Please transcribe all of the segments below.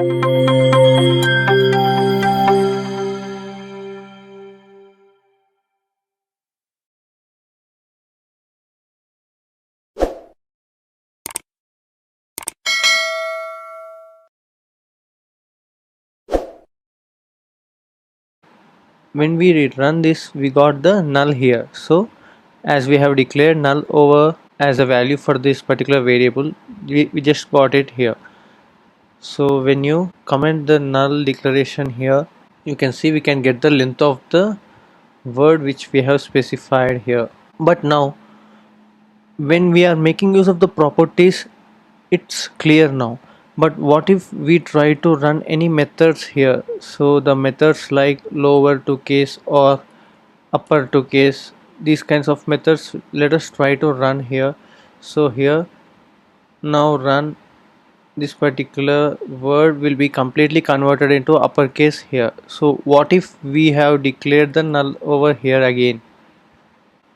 When we run this, we got the null here. So as we have declared null over as a value for this particular variable, we just got it here. So when you comment the null declaration here, you can see we can get the length of the word which we have specified here. But now when we are making use of the properties, it's clear now. But what if we try to run any methods here? So the methods like lower to case or upper to case, these kinds of methods, let us try to run here. So here, now run, this particular word will be completely converted into uppercase here. So what if we have declared the null over here again?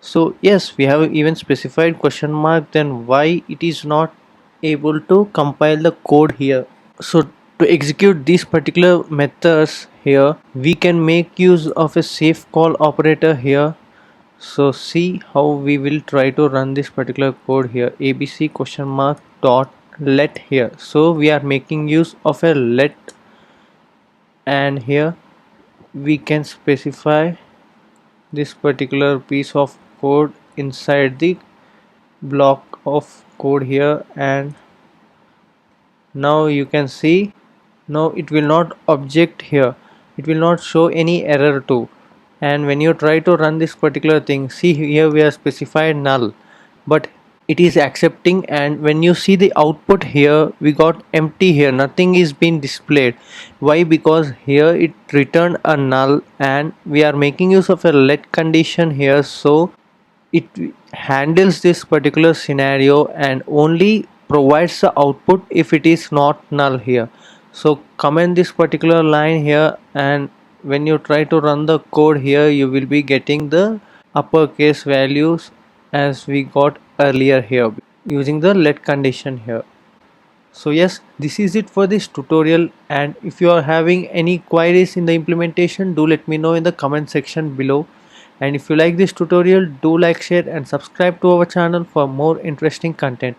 So yes, we have even specified question mark, then why it is not able to compile the code here? So to execute these particular methods here, we can make use of a safe call operator here. So see how we will try to run this particular code here, abc question mark dot let here. So we are making use of a let, and here we can specify this particular piece of code inside the block of code here, and now you can see now it will not object here, it will not show any error too. And when you try to run this particular thing, see here we have specified null, but it is accepting, and when you see the output here, we got empty here, nothing is being displayed. Why? Because here it returned a null, and we are making use of a let condition here, so it handles this particular scenario and only provides the output if it is not null here. So comment this particular line here, and when you try to run the code here, you will be getting the uppercase values as we got earlier here using the let condition here. So yes, this is it for this tutorial, and if you are having any queries in the implementation, do let me know in the comment section below. And if you like this tutorial, do like, share and subscribe to our channel for more interesting content.